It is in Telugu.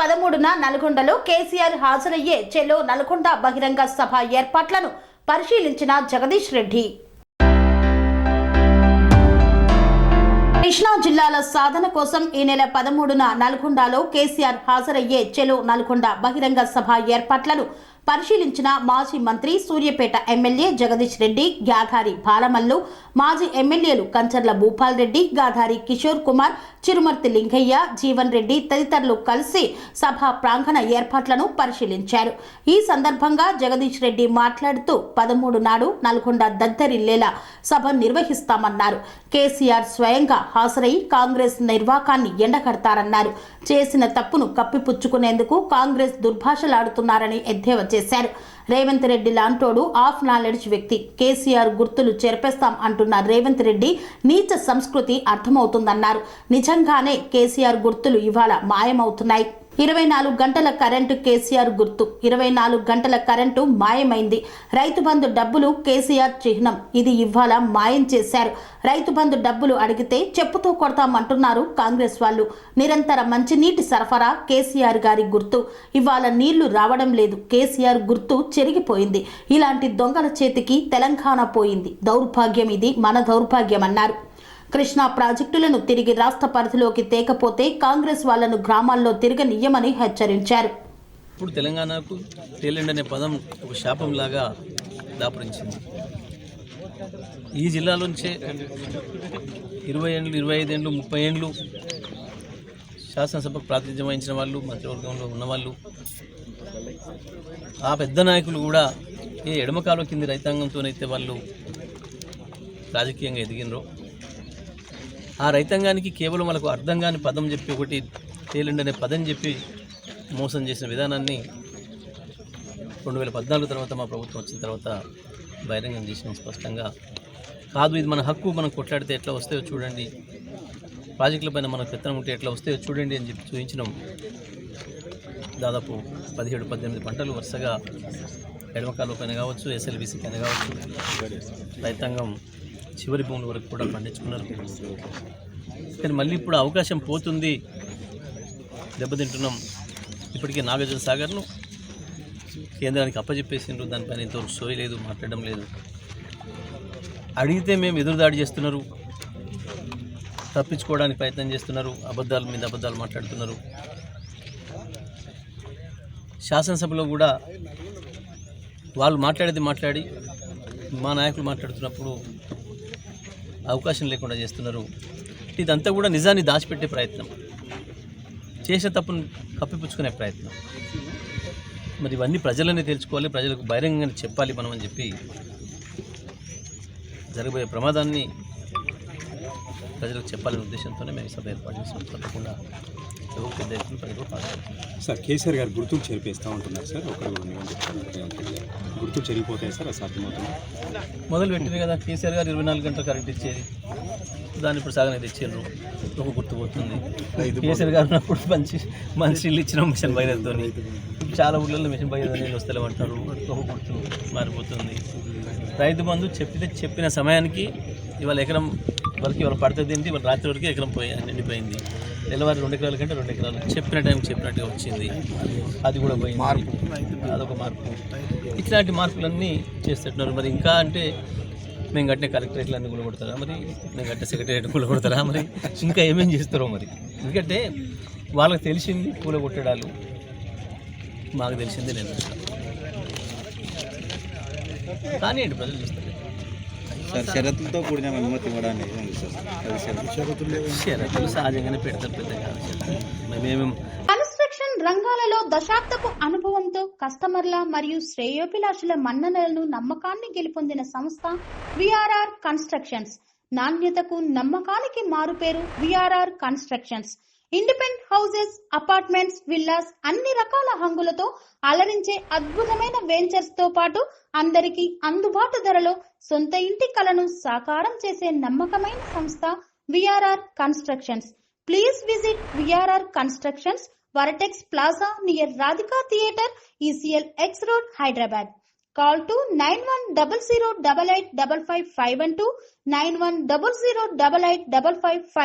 13న నల్గొండలో కేసీఆర్ హాజరయ్యే చెలో నల్గొండ బహిరంగ సభ ఏర్పాట్లను పరిశీలించిన జగదీష్ రెడ్డి. కృష్ణా జిల్లాల సాధన కోసం ఈ నెల 13న నల్గొండలో కేసీఆర్ హాజరయ్యే చెలో నల్గొండ బహిరంగ సభ ఏర్పాట్లను పరిశీలించిన మాజీ మంత్రి సూర్యాపేట ఎమ్మెల్యే జగదీష్ రెడ్డి, గాధారి బాలమల్లు, మాజీ ఎమ్మెల్యేలు కంచర్ల భూపాల్ రెడ్డి, గాధారి కిషోర్ కుమార్, చిరుమర్తి లింగయ్య, జీవన్ రెడ్డి తదితరులు కలిసి సభ ప్రాంగణ ఏర్పాట్లను పరిశీలించారు. ఈ సందర్భంగా జగదీష్ రెడ్డి మాట్లాడుతూ 13 నాడు నల్గొండ దద్దరిల్లేలా సభ నిర్వహిస్తామన్నారు. కేసీఆర్ స్వయంగా హాజరై కాంగ్రెస్ నిర్వాకాన్ని ఎండగడతారన్నారు. చేసిన తప్పును కప్పిపుచ్చుకునేందుకు కాంగ్రెస్ దుర్భాషలాడుతున్నారని ఎద్దేవా చేశారు. రేవంత్ రెడ్డి లాంటోడు ఆఫ్ నాలెడ్జ్ వ్యక్తి. కేసీఆర్ గుర్తులు చెరిపేస్తాం అంటున్న రేవంత్ రెడ్డి నీచ సంస్కృతి అర్థమవుతుందన్నారు. నిజంగానే కేసీఆర్ గుర్తులు ఇవాళ మాయమవుతున్నాయి. 24 గంటల కరెంటు కేసీఆర్ గుర్తు, 24 గంటల కరెంటు మాయమైంది. రైతు బంధు డబ్బులు కేసీఆర్ చిహ్నం, ఇది ఇవాళ మాయం చేశారు. రైతు బంధు డబ్బులు అడిగితే చెప్పుతో కొడతామంటున్నారు కాంగ్రెస్ వాళ్ళు. నిరంతర మంచినీటి సరఫరా కేసీఆర్ గారి గుర్తు, ఇవాళ నీళ్లు రావడం లేదు. కేసీఆర్ గుర్తు చెరిగిపోయింది. ఇలాంటి దొంగల చేతికి తెలంగాణ పోయింది. దౌర్భాగ్యం, ఇది మన దౌర్భాగ్యం అన్నారు. కృష్ణా ప్రాజెక్టులను తిరిగి రాష్ట్ర పరిధిలోకి తేకపోతే కాంగ్రెస్ వాళ్లను గ్రామాల్లో తిరగనియ్యమని హెచ్చరించారు. ఇప్పుడు తెలంగాణకు తేలిండి అనే పదం ఒక శాపంలాగా దాపురించింది. ఈ జిల్లాలోంచే 20 ఏళ్ళు, 25 ఏళ్ళు, 30 ఏళ్ళు శాసనసభకు ప్రాతినిధ్యం వహించిన వాళ్ళు, మంత్రివర్గంలో ఉన్నవాళ్ళు, ఆ పెద్ద నాయకులు కూడా ఏ ఎడమకాలం కింది రైతాంగంతోనైతే వాళ్ళు రాజకీయంగా ఎదిగినరో ఆ రైతాంగానికి కేవలం వాళ్ళకు అర్థం కాని పదం చెప్పి ఒకటి తేలిండి అనే పదం చెప్పి మోసం చేసిన విధానాన్ని 2014 తర్వాత మా ప్రభుత్వం వచ్చిన తర్వాత బహిరంగం చేసిన స్పష్టంగా. కాదు, ఇది మన హక్కు, మనం కొట్లాడితే ఎట్లా వస్తాయో చూడండి, ప్రాజెక్టుల పైన మనకు పెత్తనం ఉంటే ఎట్లా వస్తాయో చూడండి అని చెప్పి చూపించినాం. దాదాపు 17-18 పంటలు వరుసగా ఎడమకాలు పైన కావచ్చు, ఎస్ఎల్బీసీ పైన కావచ్చు, రైతాంగం చివరి భూముల వరకు కూడా పండించుకున్నారు. కానీ మళ్ళీ ఇప్పుడు అవకాశం పోతుంది, దెబ్బతింటున్నాం. ఇప్పటికే నాగార్జున సాగర్ను కేంద్రానికి అప్పచెప్పేసిండ్రు, దానిపైన ఇంతవరకు సోయి లేదు, మాట్లాడడం లేదు. అడిగితే మేము ఎదురుదాడి చేస్తున్నారు, తప్పించుకోవడానికి ప్రయత్నం చేస్తున్నారు, అబద్ధాల మీద అబద్ధాలు మాట్లాడుతున్నారు. శాసనసభలో కూడా వాళ్ళు మాట్లాడేది మాట్లాడి మా నాయకులు మాట్లాడుతున్నప్పుడు అవకాశం లేకుండా చేస్తున్నారు. ఇదంతా కూడా నిజాన్ని దాచిపెట్టే ప్రయత్నం, చేసే తప్పును కప్పిపుచ్చుకునే ప్రయత్నం. మరి ఇవన్నీ ప్రజలనే తెలుసుకోవాలి, ప్రజలకు బహిరంగంగా చెప్పాలి మనం అని చెప్పి జరగబోయే ప్రమాదాన్ని ప్రజలకు చెప్పాలనే ఉద్దేశంతోనే మేము సభ ఏర్పాటు చేస్తాం. తప్పకుండా పెద్ద ఎత్తున ప్రజలు పాల్గొంటున్నారు. సార్, కేసీఆర్ గారు గుర్తులు చెరిపేస్తూ ఉంటున్నారు సార్. గుర్తులు చెరిగిపోతాయి సార్, అసాధ్యమవుతుంది. మొదలు పెట్టింది కదా కేసీఆర్ గారు 24 గంటలు కరెంట్ ఇచ్చేది, దాన్ని ఇప్పుడు సగం అయితే ఇచ్చారు, ఒక గుర్తు పోతుంది. కేసీఆర్ గారు ఉన్నప్పుడు మంచి ఇల్లు ఇచ్చిన మిషన్ భగీరథతో చాలా ఊళ్ళల్లో మిషన్ భగీరథ నీళ్ళు వస్తలేమంటారు, ఒక గుర్తు మారిపోతుంది. రైతు బంధు చెప్పిన సమయానికి ఇవాళ ఎకరం వరకు ఇవాళ పడుతుంది ఏంటి, ఇవాళ రాత్రి వరకు ఎకరం నిండిపోయింది. తెల్లవారు 2 ఎకరాల కంటే 2 ఎకరాలు చెప్పిన టైంకి చెప్పినట్టుగా వచ్చింది, అది కూడా పోయింది. అదొక మార్పు. ఇట్లాంటి మార్పులన్నీ చేస్తున్నారు. మరి ఇంకా అంటే మేము కట్టిన కలెక్టరేట్లన్నీ కూడా కొడతారా, మరి మేము కట్టిన సెక్రటరేట్ కూడా కొడతారా, మరి ఇంకా ఏమేం చేస్తారో మరి. ఎందుకంటే వాళ్ళకి తెలిసింది పూల కొట్టడాలు, మాకు తెలిసింది నేను కానీ ఏంటి ప్రజలు చూస్తారు. షరతులతో కూడిన అనుమతి ఇవ్వడానికి షరతులు సహజంగానే పెడతారు, పెద్దగా మేమేమో. కన్స్ట్రక్షన్ రంగాలలో దశాబ్దపు అనుభవంతో కస్టమర్ల మరియు శ్రేయోభిలాషుల మన్ననలను, నమ్మకాన్ని గెలుపొందిన సంస్థ విఆర్ఆర్ కన్స్ట్రక్షన్స్. నాణ్యతకు నమ్మకానికి మారుపేరు VRR constructions. Independent houses, apartments, villas, అన్ని రకాల హంగులతో అలరించే అద్భుతమైన వెంచర్స్ తో పాటు అందరికీ అందుబాటు ధరలో సొంత ఇంటి కలను సాకారం చేసే నమ్మకమైన సంస్థ VRR constructions. Please visit VRR constructions, వరటెక్స్ plaza near Radhika theatre, ECL X Road, Hyderabad. Call to 910088555512, 9100885559.